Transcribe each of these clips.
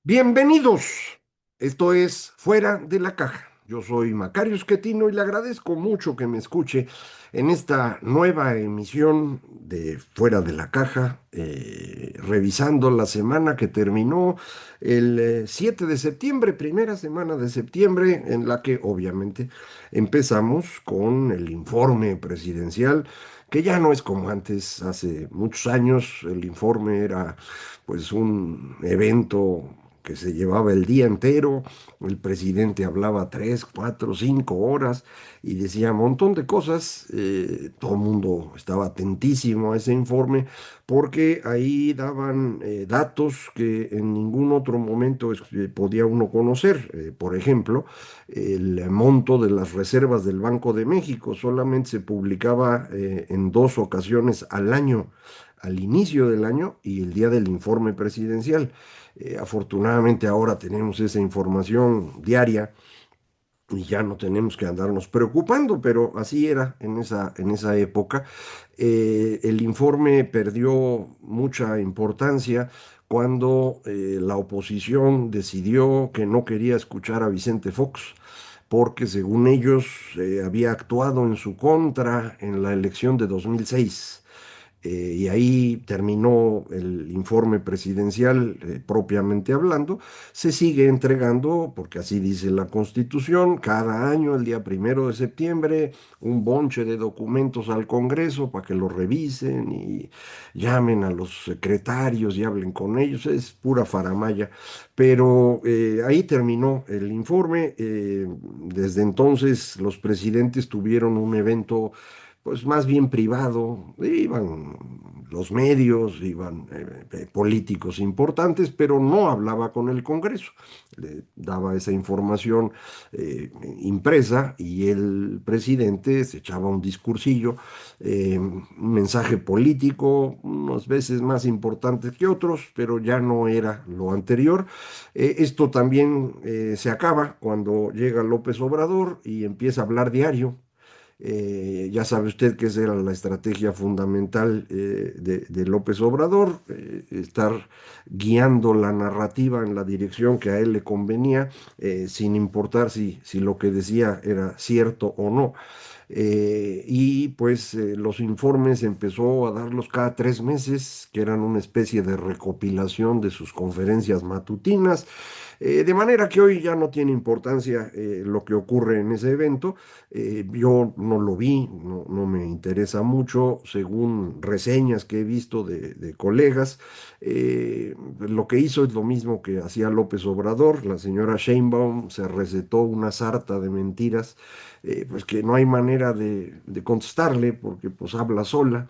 Bienvenidos. Esto es Fuera de la Caja. Yo soy Macario Esquetino y le agradezco mucho que me escuche en esta nueva emisión de Fuera de la Caja, revisando la semana que terminó el 7 de septiembre, primera semana de septiembre, en la que obviamente empezamos con el informe presidencial, que ya no es como antes. Hace muchos años el informe era pues un evento que se llevaba el día entero. El presidente hablaba 3, 4, 5 horas y decía un montón de cosas. Todo el mundo estaba atentísimo a ese informe porque ahí daban datos que en ningún otro momento podía uno conocer. Por ejemplo, el monto de las reservas del Banco de México solamente se publicaba en dos ocasiones al año, al inicio del año y el día del informe presidencial. Afortunadamente ahora tenemos esa información diaria y ya no tenemos que andarnos preocupando, pero así era en esa época. El informe perdió mucha importancia cuando la oposición decidió que no quería escuchar a Vicente Fox, porque según ellos había actuado en su contra en la elección de 2006. Y ahí terminó el informe presidencial propiamente hablando. Se sigue entregando, porque así dice la Constitución, cada año, el día 1 de septiembre, un bonche de documentos al Congreso para que lo revisen y llamen a los secretarios y hablen con ellos. Es pura faramaya. Pero ahí terminó el informe. Desde entonces los presidentes tuvieron un evento pues más bien privado. Iban los medios, iban políticos importantes, pero no hablaba con el Congreso. Le daba esa información impresa y el presidente se echaba un discursillo, un mensaje político, unas veces más importante que otros, pero ya no era lo anterior. Esto también se acaba cuando llega López Obrador y empieza a hablar diario. Ya sabe usted que esa era la estrategia fundamental de López Obrador, estar guiando la narrativa en la dirección que a él le convenía, sin importar si lo que decía era cierto o no. Y pues los informes empezó a darlos cada 3 meses, que eran una especie de recopilación de sus conferencias matutinas, de manera que hoy ya no tiene importancia lo que ocurre en ese evento. Yo no lo vi, no me interesa mucho, según reseñas que he visto de colegas. Lo que hizo es lo mismo que hacía López Obrador. La señora Sheinbaum se recetó una sarta de mentiras, pues que no hay manera de contestarle porque pues habla sola.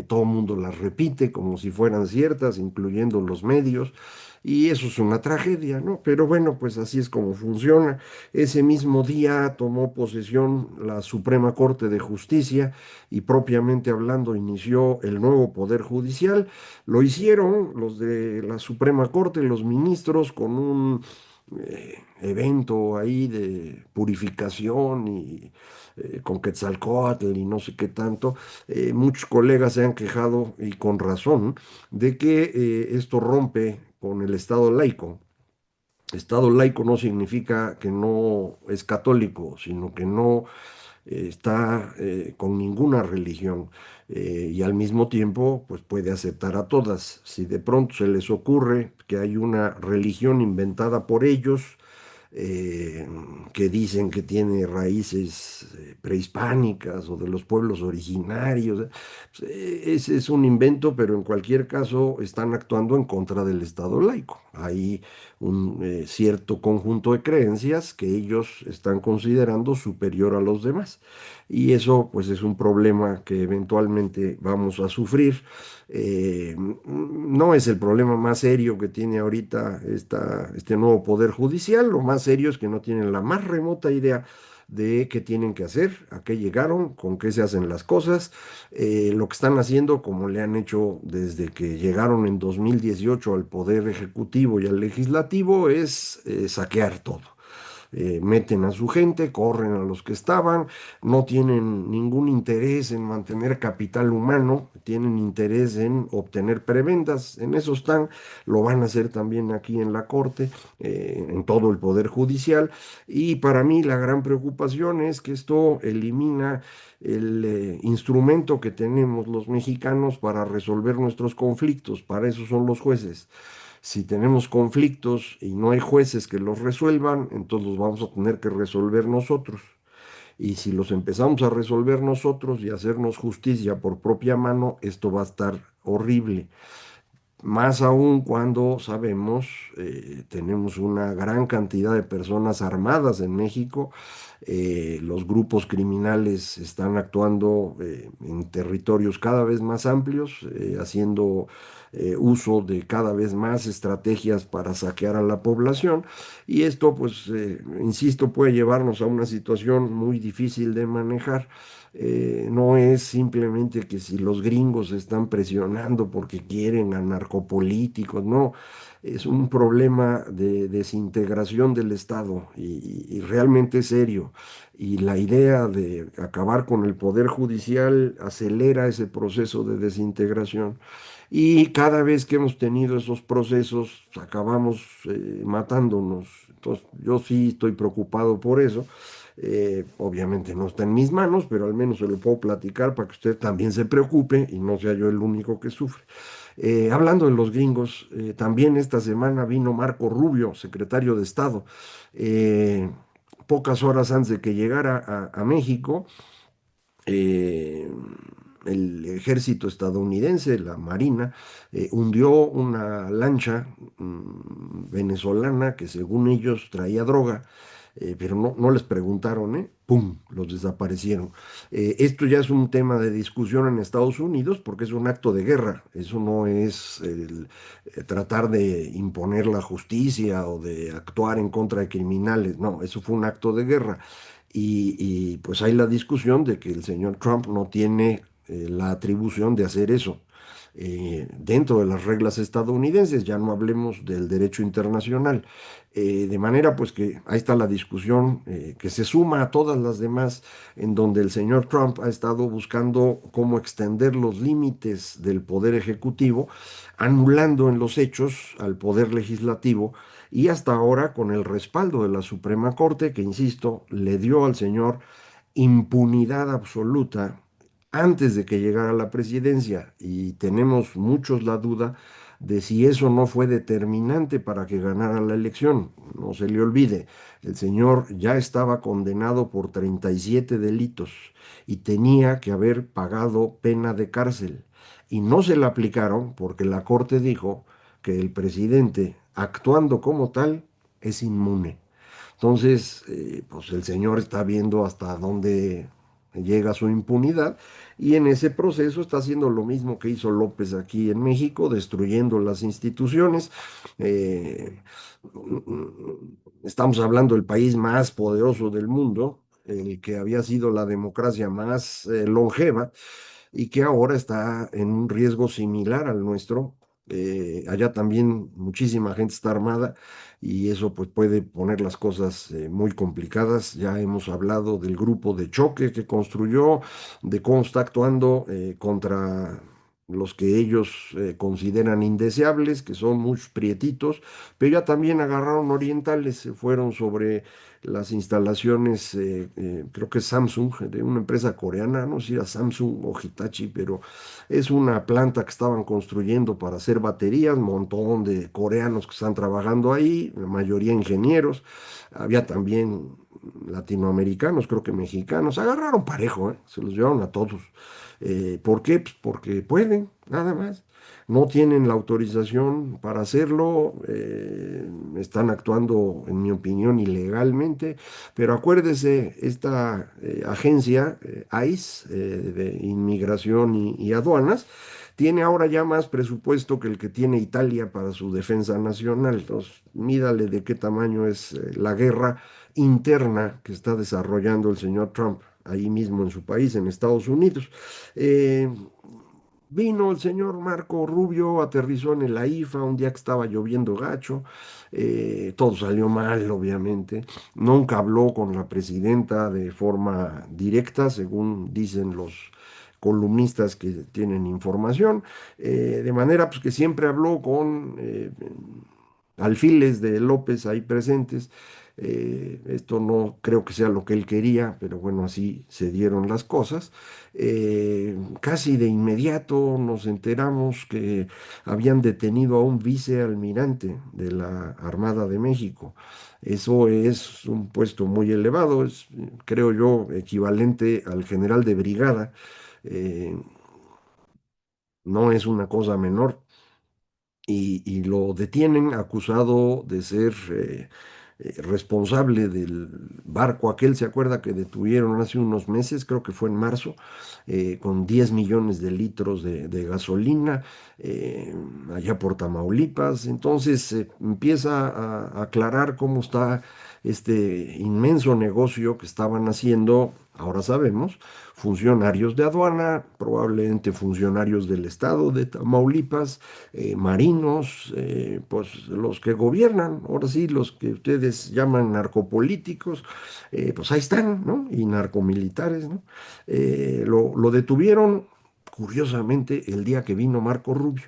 Todo el mundo las repite como si fueran ciertas, incluyendo los medios. Y eso es una tragedia, ¿no? Pero bueno, pues así es como funciona. Ese mismo día tomó posesión la Suprema Corte de Justicia y propiamente hablando inició el nuevo Poder Judicial. Lo hicieron los de la Suprema Corte, los ministros, con un evento ahí de purificación y con Quetzalcóatl y no sé qué tanto. Muchos colegas se han quejado, y con razón, de que esto rompe con el Estado laico. Estado laico no significa que no es católico, sino que no está con ninguna religión, y al mismo tiempo pues puede aceptar a todas. Si de pronto se les ocurre que hay una religión inventada por ellos, eh, que dicen que tiene raíces prehispánicas o de los pueblos originarios. Ese es un invento, pero en cualquier caso están actuando en contra del Estado laico. Hay un cierto conjunto de creencias que ellos están considerando superior a los demás. Y eso pues es un problema que eventualmente vamos a sufrir. No es el problema más serio que tiene ahorita este nuevo Poder Judicial. Lo más serio es que no tienen la más remota idea de qué tienen que hacer, a qué llegaron, con qué se hacen las cosas. Lo que están haciendo, como le han hecho desde que llegaron en 2018 al Poder Ejecutivo y al Legislativo, es saquear todo. meten a su gente, corren a los que estaban, no tienen ningún interés en mantener capital humano, tienen interés en obtener prebendas, en eso están, lo van a hacer también aquí en la Corte, en todo el Poder Judicial, y para mí la gran preocupación es que esto elimina el instrumento que tenemos los mexicanos para resolver nuestros conflictos, para eso son los jueces. Si tenemos conflictos y no hay jueces que los resuelvan, entonces los vamos a tener que resolver nosotros. Y si los empezamos a resolver nosotros y hacernos justicia por propia mano, esto va a estar horrible. Más aún cuando sabemos, tenemos una gran cantidad de personas armadas en México, los grupos criminales están actuando en territorios cada vez más amplios, haciendo uso de cada vez más estrategias para saquear a la población y esto, pues, insisto, puede llevarnos a una situación muy difícil de manejar. No es simplemente que si los gringos están presionando porque quieren a narcopolíticos, no, es un problema de desintegración del Estado y realmente serio. Y la idea de acabar con el poder judicial acelera ese proceso de desintegración. Y cada vez que hemos tenido esos procesos, acabamos matándonos. Entonces, yo sí estoy preocupado por eso. Obviamente no está en mis manos, pero al menos se lo puedo platicar para que usted también se preocupe y no sea yo el único que sufre. Hablando de los gringos, también esta semana vino Marco Rubio, secretario de Estado, eh, pocas horas antes de que llegara a México. eh, el ejército estadounidense, la Marina, hundió una lancha venezolana que según ellos traía droga, pero no les preguntaron, ¿eh? ¡Pum! Los desaparecieron. Esto ya es un tema de discusión en Estados Unidos porque es un acto de guerra. Eso no es tratar de imponer la justicia o de actuar en contra de criminales. No, eso fue un acto de guerra. Pues hay la discusión de que el señor Trump no tiene la atribución de hacer eso. Dentro de las reglas estadounidenses, ya no hablemos del derecho internacional. De manera pues que ahí está la discusión que se suma a todas las demás, en donde el señor Trump ha estado buscando cómo extender los límites del poder ejecutivo, anulando en los hechos al poder legislativo y hasta ahora con el respaldo de la Suprema Corte, que, insisto, le dio al señor impunidad absoluta antes de que llegara a la presidencia. Y tenemos muchos la duda de si eso no fue determinante para que ganara la elección. No se le olvide, el señor ya estaba condenado por 37 delitos y tenía que haber pagado pena de cárcel. Y no se la aplicaron porque la Corte dijo que el presidente, actuando como tal, es inmune. Entonces, pues el señor está viendo hasta dónde llega su impunidad y en ese proceso está haciendo lo mismo que hizo López aquí en México, destruyendo las instituciones. Eh, Estamos hablando del país más poderoso del mundo, el que había sido la democracia más longeva y que ahora está en un riesgo similar al nuestro. Allá también muchísima gente está armada y eso pues puede poner las cosas muy complicadas. Ya hemos hablado del grupo de choque que construyó, de cómo está actuando contra los que ellos consideran indeseables, que son muchos prietitos, pero ya también agarraron orientales, se fueron sobre las instalaciones, creo que es Samsung, de una empresa coreana, no sé si era Samsung o Hitachi, pero es una planta que estaban construyendo para hacer baterías, un montón de coreanos que están trabajando ahí, la mayoría ingenieros, había también latinoamericanos, creo que mexicanos, agarraron parejo, se los llevaron a todos. ¿Por qué? Pues porque pueden, nada más. No tienen la autorización para hacerlo, están actuando, en mi opinión, ilegalmente, pero acuérdese, esta agencia, ICE, de Inmigración y Aduanas, tiene ahora ya más presupuesto que el que tiene Italia para su defensa nacional. Entonces, mídale de qué tamaño es la guerra interna que está desarrollando el señor Trump ahí mismo en su país, en Estados Unidos. Eh, Vino el señor Marco Rubio, aterrizó en el AIFA un día que estaba lloviendo gacho, todo salió mal, obviamente. Nunca habló con la presidenta de forma directa, según dicen los columnistas que tienen información, de manera pues, que siempre habló con alfiles de López ahí presentes. Esto no creo que sea lo que él quería, pero bueno, así se dieron las cosas. Casi de inmediato nos enteramos que habían detenido a un vicealmirante de la Armada de México. Eso es un puesto muy elevado, es, creo yo, equivalente al general de brigada. Eh, no es una cosa menor y lo detienen acusado de ser responsable del barco aquel, ¿se acuerda que detuvieron hace unos meses? Creo que fue en marzo, con 10 millones de litros de gasolina eh, allá por Tamaulipas. Entonces empieza a aclarar cómo está este inmenso negocio que estaban haciendo, ahora sabemos, funcionarios de aduana, probablemente funcionarios del estado de Tamaulipas, marinos, pues los que gobiernan, ahora sí, los que ustedes llaman narcopolíticos, pues ahí están, ¿no? Y narcomilitares, ¿no? Lo detuvieron, curiosamente, el día que vino Marco Rubio.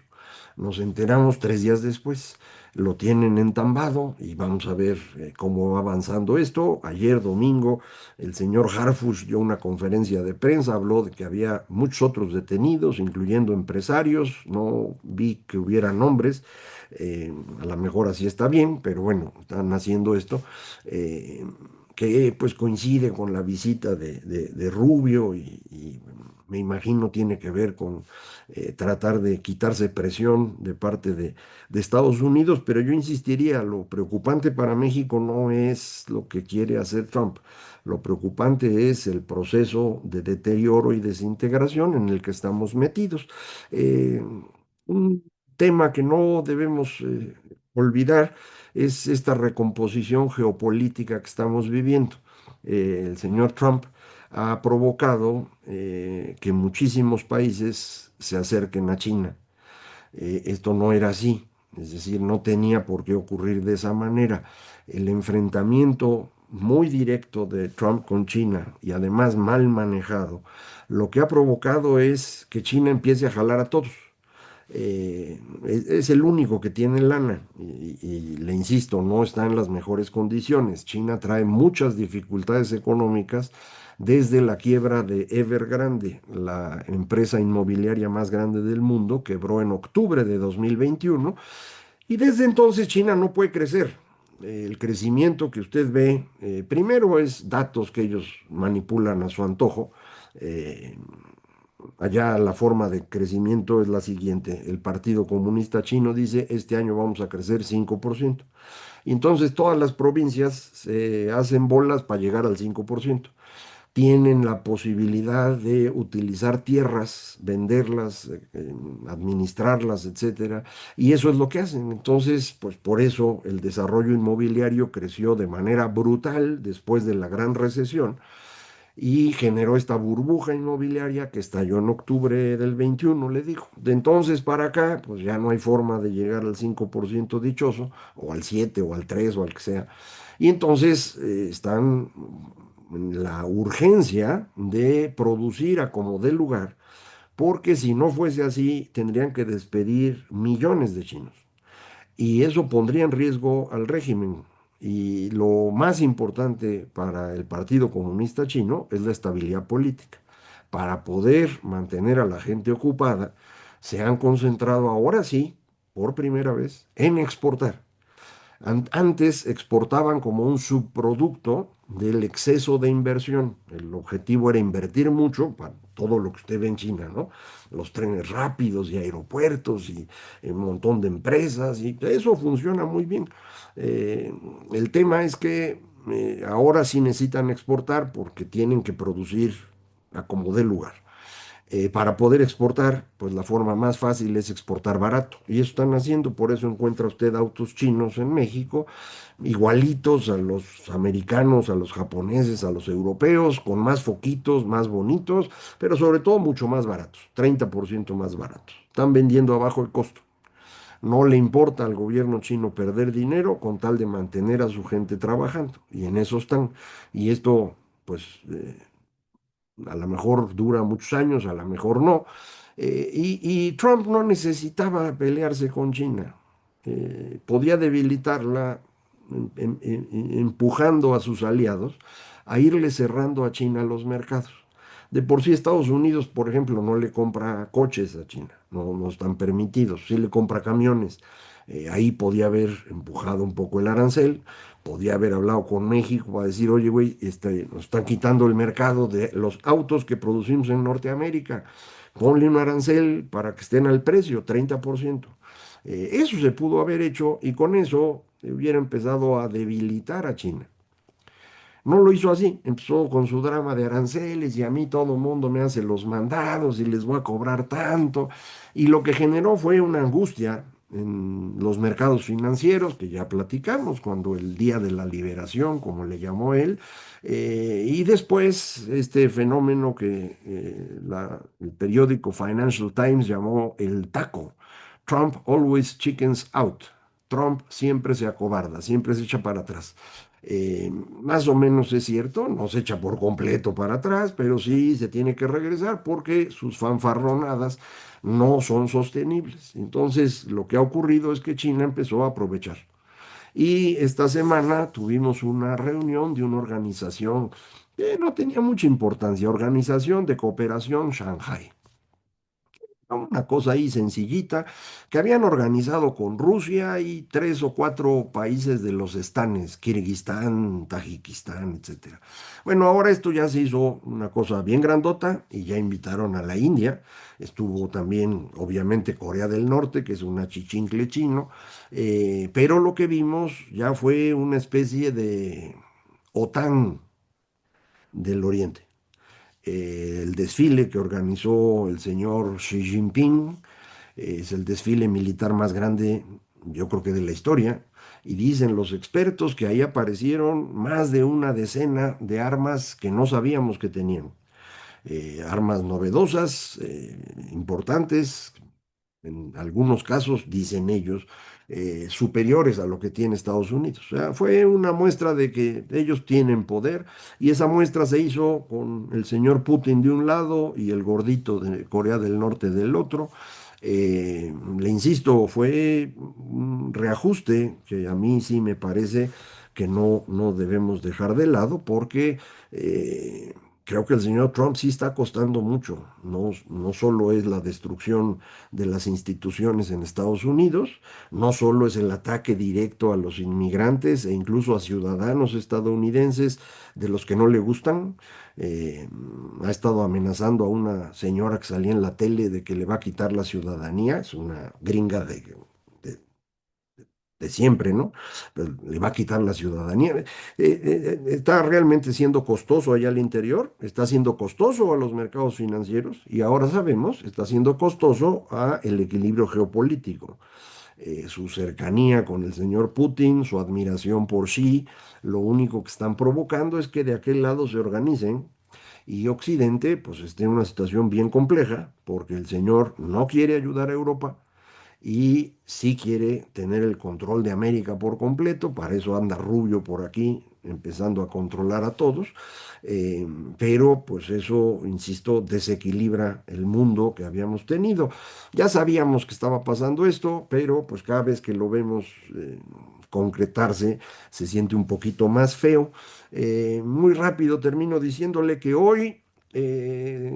Nos enteramos 3 días después. Lo tienen entambado y vamos a ver cómo va avanzando esto. Ayer domingo el señor Harfush dio una conferencia de prensa, habló de que había muchos otros detenidos, incluyendo empresarios. No vi que hubiera nombres. A lo mejor así está bien, pero bueno, están haciendo esto. eh, que pues coincide con la visita de Rubio y me imagino tiene que ver con tratar de quitarse presión de parte de Estados Unidos, pero yo insistiría, lo preocupante para México no es lo que quiere hacer Trump, lo preocupante es el proceso de deterioro y desintegración en el que estamos metidos. Un tema que no debemos olvidar es esta recomposición geopolítica que estamos viviendo. El señor Trump ha provocado que muchísimos países se acerquen a China. Esto no era así, es decir, no tenía por qué ocurrir de esa manera. El enfrentamiento muy directo de Trump con China y además mal manejado, lo que ha provocado es que China empiece a jalar a todos. Es el único que tiene lana y le insisto, no está en las mejores condiciones. China trae muchas dificultades económicas desde la quiebra de Evergrande, la empresa inmobiliaria más grande del mundo, quebró en octubre de 2021 y desde entonces China no puede crecer. El crecimiento que usted ve, primero es datos que ellos manipulan a su antojo. eh, Allá la forma de crecimiento es la siguiente. El Partido Comunista Chino dice, este año vamos a crecer 5%. Y entonces todas las provincias se hacen bolas para llegar al 5%. Tienen la posibilidad de utilizar tierras, venderlas, administrarlas, etcétera, y eso es lo que hacen. Entonces, pues por eso el desarrollo inmobiliario creció de manera brutal después de la gran recesión y generó esta burbuja inmobiliaria que estalló en octubre del 21, le dijo. De entonces para acá, pues ya no hay forma de llegar al 5% dichoso, o al 7 o al 3 o al que sea. Y entonces están en la urgencia de producir a como dé lugar, porque si no fuese así, tendrían que despedir millones de chinos y eso pondría en riesgo al régimen. Y lo más importante para el Partido Comunista Chino es la estabilidad política. Para poder mantener a la gente ocupada, se han concentrado ahora sí, por primera vez, en exportar. Antes exportaban como un subproducto del exceso de inversión. El objetivo era invertir mucho para todo lo que usted ve en China, ¿no? Los trenes rápidos y aeropuertos y un montón de empresas y eso funciona muy bien. Eh, el tema es que ahora sí necesitan exportar porque tienen que producir a como dé lugar. Para poder exportar, pues la forma más fácil es exportar barato. Y eso están haciendo, por eso encuentra usted autos chinos en México, igualitos a los americanos, a los japoneses, a los europeos, con más foquitos, más bonitos, pero sobre todo mucho más baratos, 30% más baratos. Están vendiendo abajo el costo. No le importa al gobierno chino perder dinero con tal de mantener a su gente trabajando. Y en eso están. Y esto, pues, a lo mejor dura muchos años, a lo mejor no. Y Trump no necesitaba pelearse con China. Podía debilitarla empujando a sus aliados a irle cerrando a China los mercados. De por sí Estados Unidos, por ejemplo, no le compra coches a China, no, no están permitidos, sí le compra camiones. Ahí podía haber empujado un poco el arancel, podía haber hablado con México para decir, oye, güey, nos están quitando el mercado de los autos que producimos en Norteamérica, ponle un arancel para que estén al precio, 30%. Eso se pudo haber hecho y con eso hubiera empezado a debilitar a China. No lo hizo así, empezó con su drama de aranceles y a mí todo el mundo me hace los mandados y les voy a cobrar tanto. Y lo que generó fue una angustia en los mercados financieros, que ya platicamos, cuando el día de la liberación, como le llamó él, y después este fenómeno que el periódico Financial Times llamó el taco. Trump always chickens out. Trump siempre se acobarda, siempre se echa para atrás. Más o menos es cierto, no se echa por completo para atrás, pero sí se tiene que regresar porque sus fanfarronadas no son sostenibles. Entonces, lo que ha ocurrido es que China empezó a aprovechar. Y esta semana tuvimos una reunión de una organización que no tenía mucha importancia, Organización de Cooperación Shanghai. Una cosa ahí sencillita que habían organizado con Rusia y tres o cuatro países de los estanes, Kirguistán, Tayikistán, etcétera. Bueno, ahora esto ya se hizo una cosa bien grandota y ya invitaron a la India. Estuvo también, obviamente, Corea del Norte, que es una chichincle chino, pero lo que vimos ya fue una especie de OTAN del Oriente. El desfile que organizó el señor Xi Jinping es el desfile militar más grande, yo creo que de la historia. Y dicen los expertos que ahí aparecieron más de una decena de armas que no sabíamos que tenían. Armas novedosas, importantes, en algunos casos, dicen ellos, superiores a lo que tiene Estados Unidos. O sea, fue una muestra de que ellos tienen poder y esa muestra se hizo con el señor Putin de un lado y el gordito de Corea del Norte del otro. Le insisto, fue un reajuste que a mí sí me parece que no debemos dejar de lado porque creo que el señor Trump sí está costando mucho. No solo es la destrucción de las instituciones en Estados Unidos, no solo es el ataque directo a los inmigrantes e incluso a ciudadanos estadounidenses de los que no le gustan. eh, Ha estado amenazando a una señora que salía en la tele de que le va a quitar la ciudadanía, es una gringa de- de siempre, ¿no? Pero le va a quitar la ciudadanía. Está realmente siendo costoso allá al interior, está siendo costoso a los mercados financieros y ahora sabemos, está siendo costoso a el equilibrio geopolítico. Su cercanía con el señor Putin, su admiración por Xi, lo único que están provocando es que de aquel lado se organicen y Occidente pues esté en una situación bien compleja porque el señor no quiere ayudar a Europa y sí quiere tener el control de América por completo, para eso anda Rubio por aquí empezando a controlar a todos, eh, pero pues eso, insisto, desequilibra el mundo que habíamos tenido. Ya sabíamos que estaba pasando esto, pero pues cada vez que lo vemos concretarse, se siente un poquito más feo. Muy rápido termino diciéndole que hoy eh,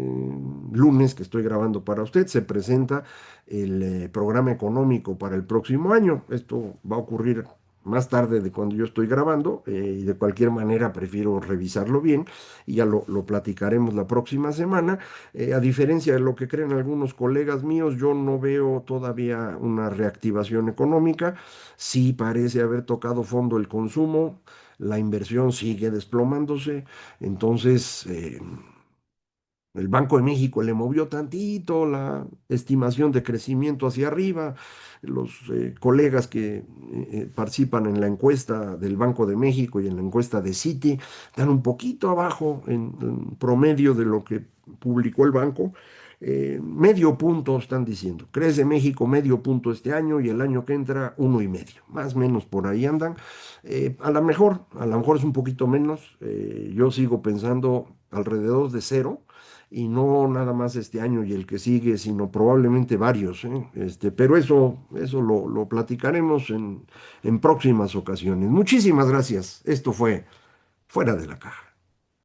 lunes que estoy grabando para usted, se presenta el programa económico para el próximo año. Esto va a ocurrir más tarde de cuando yo estoy grabando y de cualquier manera prefiero revisarlo bien y ya lo platicaremos la próxima semana. A diferencia de lo que creen algunos colegas míos, yo no veo todavía una reactivación económica. Sí parece haber tocado fondo el consumo, la inversión sigue desplomándose, entonces El Banco de México le movió tantito la estimación de crecimiento hacia arriba. Los colegas que participan en la encuesta del Banco de México y en la encuesta de Citi dan un poquito abajo en promedio de lo que publicó el banco. Medio punto están diciendo. Crece México medio punto este año y el año que entra 1,5. Más o menos por ahí andan. A lo mejor es un poquito menos. Yo sigo pensando alrededor de cero y no nada más este año y el que sigue, sino probablemente varios, ¿eh? Pero eso lo platicaremos en próximas ocasiones. Muchísimas gracias. Esto fue Fuera de la Caja.